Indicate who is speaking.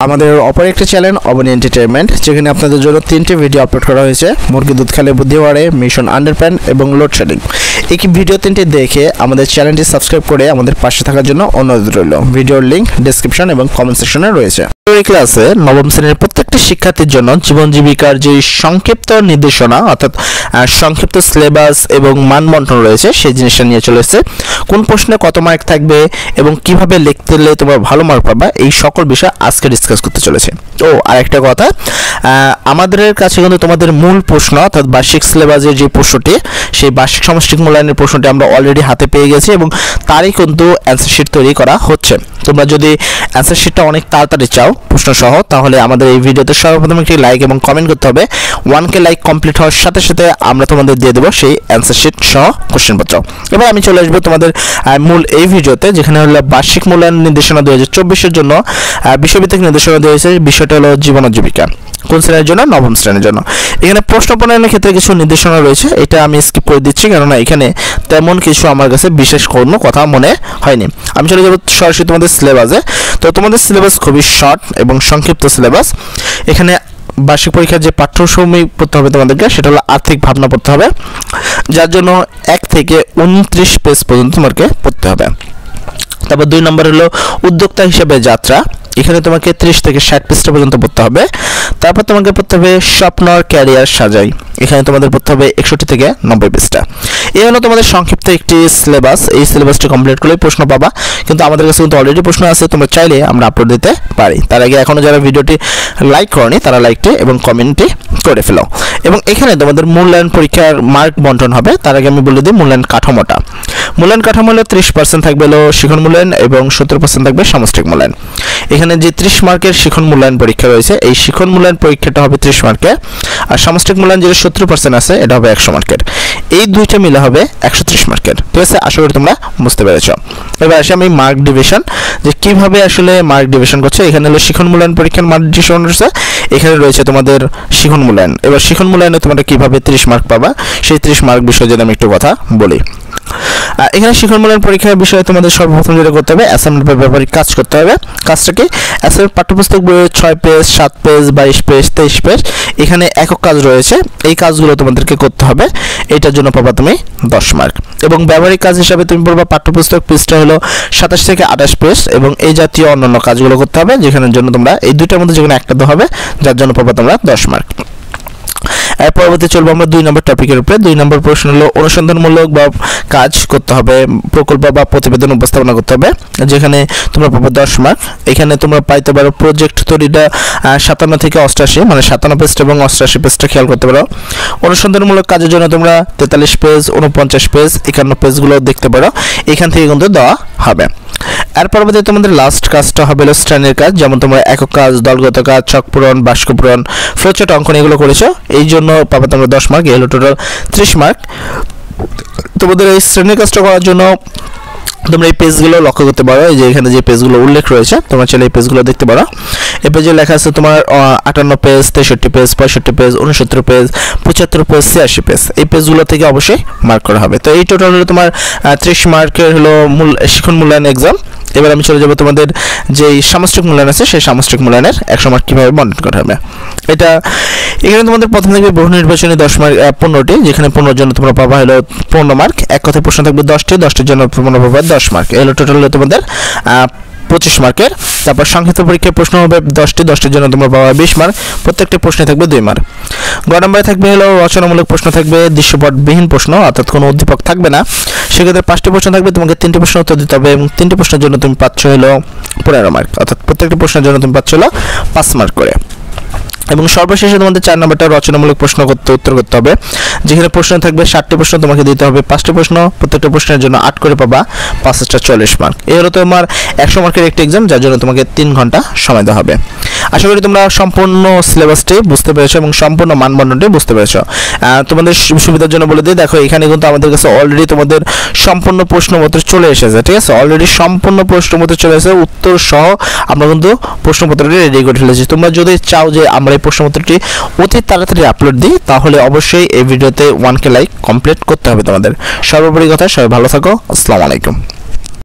Speaker 1: আমাদের অপর একটা চ্যানেল অবনী এন্টারটেইনমেন্ট, যেখানে আপনাদের জন্য 3টি ভিডিও আপলোড করা হয়েছে। মুরগি দুধ খেলে বুদ্ধি বাড়ে, মিশন আন্ডারপ্যান এবং লোডশেডিং। এই ভিডিও 3টি দেখে আমাদের চ্যানেলটি সাবস্ক্রাইব করে আমাদের পাশে থাকার জন্য অনুরোধ রইল। ভিডিওর লিংক ডেসক্রিপশন এবং কমেন্ট সেকশনে রয়েছে। এই ক্লাসে নবম শ্রেণীর প্রত্যেকটি শিক্ষার্থীর জন্য জীবন জীবিকার যে সংক্ষিপ্ত নির্দেশনা অর্থাৎ সংক্ষিপ্ত সিলেবাস এবং মানবন্টন রয়েছে সেই জিনিসটা নিয়ে চলে এসেছে। কোন প্রশ্নে কত মার্ক থাকবে এবং কিভাবে লিখতে হলে তোমরা ভালো মার্ক পাবা, এই সকল বিষয় আজকে ডিসকাস করতে চলেছে। ও আরেকটা কথা, আমাদের কাছে কিন্তু তোমাদের মূল প্রশ্ন অর্থাৎ বার্ষিক সিলেবাসের যে প্রশ্নটি, সেই বার্ষিক সামষ্টিক মূল্যায়নের প্রশ্নটি আমরা অলরেডি হাতে পেয়ে গেছি এবং তারই কিন্তু অ্যান্সার শিট তৈরি করা হচ্ছে। তোমরা যদি অ্যান্সার শিটটা অনেক তাড়াতাড়ি চাও প্রশ্ন সহ, তাহলে আমাদের এই ভিডিওতে সর্বপ্রথম একটি লাইক এবং কমেন্ট করতে হবে। 1K লাইক কমপ্লিট হওয়ার সাথে সাথে আমরা তোমাদের দিয়ে দেবো সেই অ্যান্সার শিট সহ কোশ্চেনপত্র। এবার আমি চলে আসবো তোমাদের মূল এই ভিডিওতে, যেখানে হলো বার্ষিক মূল্যায়ন নির্দেশনা 2024-এর জন্য বিষয়ভিত্তিক নির্দেশনা দেওয়া হয়েছে। বিষয়টা হলো জীবন ও জীবিকা। কোন শ্রেণীর জন্য? নবম শ্রেণীর জন্য। এখানে প্রশ্ন প্রণয়নের ক্ষেত্রে কিছু নির্দেশনা রয়েছে, এটা আমি স্কিপ করে দিচ্ছি, কেননা এখানে তেমন কিছু আমার কাছে বিশেষ কোনো কথা মনে হয়নি। আমি চলে যাবো সরাসরি তোমাদের সিলেবাসে। তো তোমাদের সিলেবাস খুবই শর্ট এবং সংক্ষিপ্ত সিলেবাস। এখানে বার্ষিক পরীক্ষার যে পাঠ্যক্রমিক পড়তে হবে তোমাদেরকে, সেটা হলো আর্থিক ভাবনা পড়তে হবে, যার জন্য 1 থেকে 29 পেজ পর্যন্ত তোমাকে পড়তে হবে। তারপর 2 নম্বর হলো উদ্যোক্তা হিসেবে যাত্রা। এখানে তোমাকে 30 থেকে 60 পৃষ্ঠা পর্যন্ত পড়তে হবে। তারপর তোমাকে পড়তে হবে স্বপ্ন আর ক্যারিয়ার সাজাই। এখানে তোমাদের পড়তে হবে 61 থেকে 90 পৃষ্ঠা। এই হলো তোমাদের সংক্ষিপ্ত একটি সিলেবাস। এই সিলেবাসটি কমপ্লিট করলেই প্রশ্ন পাবা, কিন্তু আমাদের কাছে কিন্তু অলরেডি প্রশ্ন আছে, তোমরা চাইলে আমরা আপলোড দিতে পারি। তার আগে এখনও যারা ভিডিওটি লাইক করনি তারা লাইকটি এবং কমেন্টটি করে ফেলো। এবং এখানে তোমাদের মূল্যায়ন পরীক্ষার মার্ক বন্টন হবে। তার আগে আমি বলে দিই মূল্যায়ন কাঠামোটা। মূল্যায়ন কাঠামো হলো 30% থাকবে হলো শিখন মূল্যায়ন এবং 70% থাকবে সামষ্টিক মূল্যায়ন। এখানে যে 30 মার্কের শিখন মূল্যায়ন পরীক্ষা রয়েছে, এই শিখন মূল্যায়ন পরীক্ষাটা হবে 30 মার্কের, আর সামষ্টিক মূল্যায়ন যেটা 70% আছে এটা হবে 100 মার্কের। এই দুইটা মিলে হবে 130 মার্কের। ঠিক আছে, আশা করি তোমরা বুঝতে পেরেছ। এবার আসি আমি মার্ক ডিভিশন, যে কিভাবে আসলে মার্ক ডিভিশন করছে। এখানে হলো শিখন মূল্যায়ন পরীক্ষার মার্ক ডিভিশন রয়েছে, এখানে রয়েছে তোমাদের শিখন মূল্যায়ন। এবার শিখন মূল্যায়নে তোমরা কিভাবে 30 মার্ক পাবা, সেই 30 মার্ক বিষয়ে যদি আমি একটু কথা বলি। এখানে শিখন মূল্যায়ন পরীক্ষার বিষয়ে তোমাদের সর্বপ্রথম যেটা করতে হবে, অ্যাসাইনমেন্ট বা ব্যবহারিক কাজ করতে হবে। কাজটা কি? অ্যাসাইনমেন্ট পাঠ্যপুস্তক বইয়ের 6 পেজ, 7 পেজ, 22 পেজ, 23 পেজ, এখানে একক কাজ রয়েছে। এই কাজগুলো তোমাদেরকে করতে হবে। এটার জন্য পাবা তুমি 10 মার্ক। এবং ব্যবহারিক কাজ হিসাবে তুমি পড়বা পাঠ্যপুস্তক পৃষ্ঠা হলো 27 থেকে 28 পেজ, এবং এই জাতীয় অন্যান্য কাজগুলো করতে হবে, যেখানের জন্য তোমরা এই দুইটার মধ্যে যেকোনো একটা হবে, যার জন্য পাবা তোমরা 10 মার্ক। এর পরবর্তী চলবো আমরা 2 নম্বর টপিকের উপরে। 2 নম্বর প্রশ্ন হলো অনুসন্ধানমূলক বা কাজ করতে হবে, প্রকল্প বা প্রতিবেদন উপস্থাপনা করতে হবে, যেখানে তোমরা পাবে 10 মার্ক। এখানে তোমরা পাইতে পারো প্রজেক্ট তৈরিটা 57 থেকে 88, মানে 57 পেজটা এবং 88 পেজটা খেয়াল করতে পারো। অনুসন্ধানমূলক কাজের জন্য তোমরা 43 পেজ, 49 পেজ, 51 পেজগুলো দেখতে পারো, এখান থেকে কিন্তু দেওয়া হবে। এর পরবর্তী তোমাদের লাস্ট কাজটা হবে শ্রেণীর কাজ, যেমন তোমরা একক কাজ, দলগত কাজ, ছক পূরণ, বাক্য পূরণ, ফ্লোচার্ট অঙ্কন এগুলো করেছো, এই জন্য পাবে তোমরা 10 মার্ক। এই হলো টোটাল 30 মার্ক। তোমাদের এই শ্রেণীর কাজটা করার জন্য তোমরা এই পেজগুলো লক্ষ্য করতে পারো, এই যে এখানে যে পেজগুলো উল্লেখ রয়েছে, তোমরা চাইলে এই পেজগুলো দেখতে পারো। এই পেজে লেখা আছে তোমার 58 page, 63 page, 65 page, 69 page, 75 page, 86 page. এই পেজগুলো থেকে অবশ্যই মার্ক করা হবে। তো এই টোটাল হলো তোমার 30 মার্কের হলো শিখন মূল্যায়ন এক্সাম। এবার আমি চলে যাবো তোমাদের যে সামষ্টিক মূল্যায়ন আছে, সেই সামষ্টিক মূল্যায়নের 100 মার্ক কীভাবে বন্টন করা হবে। এখানে তোমাদের প্রথম থাকবে বহু নির্বাচনী 10 মার্ক 15টি, যেখানে 15 জন্য তোমরা পাবা হলো 15 মার্ক। এক কথায় প্রশ্ন থাকবে 10টি, 10টির জন্য তোমরা পাবা 10 মার্ক। এই হলো টোটাল হলো তোমাদের 25 মার্কের। তারপর সংক্ষিপ্ত পরীক্ষার প্রশ্ন হবে 10টি, 10টির জন্য তোমরা পাবা 20 মার্ক। প্রত্যেকটি প্রশ্নে থাকবে 2 মার্ক। গ নম্বরে থাকবে হলো রচনামূলক প্রশ্ন থাকবে, দৃশ্যপটবিহীন প্রশ্ন, অর্থাৎ কোনো উদ্দীপক থাকবে না। সেক্ষেত্রে 5টি প্রশ্ন থাকবে, তোমাকে 3টি প্রশ্ন উত্তর দিতে হবে, এবং 3টি প্রশ্নের জন্য তুমি পাচ্ছ হলো 15 মার্ক, অর্থাৎ প্রত্যেকটি প্রশ্নের জন্য তুমি পাচ্ছ হলো 5 মার্ক করে। এবং সর্বশেষে তোমাদের 4 নম্বরটা রচনামূলক প্রশ্ন উত্তর করতে হবে, যেখানে প্রশ্ন থাকবে 60টি প্রশ্ন, তোমাকে দিতে হবে 5টি প্রশ্ন, প্রত্যেকটা প্রশ্নের জন্য 8 করে পাবা, 5টা 40 মার্ক। এই হলো তোমার 100 মার্কের একটি এক্সাম, যার জন্য তোমাকে 3 ঘন্টা সময় দেওয়া হবে। আশা করি তোমরা সম্পূর্ণ সিলেবাসটি বুঝতে পেরেছো এবং সম্পূর্ণ মানবন্ধনটি বুঝতে পেরেছো। তোমাদের সুবিধার জন্য বলে দিই, দেখো এখানে কিন্তু আমাদের কাছে অলরেডি তোমাদের সম্পূর্ণ প্রশ্নপত্র চলে এসেছে। ঠিক আছে, অলরেডি সম্পূর্ণ প্রশ্নপত্র চলে এসেছে, উত্তর সহ আমরা কিন্তু প্রশ্নপত্রটি রেডি করে ফেলেছি। তোমরা যদি চাও যে আমরা এই প্রশ্নপত্রটি অতি তাড়াতাড়ি আপলোড দিই, তাহলে অবশ্যই এই ভিডিওতে 1K লাইক কমপ্লিট করতে হবে তোমাদের। সর্বোপরি কথা, সবাই ভালো থাকো। আসসালামু আলাইকুম।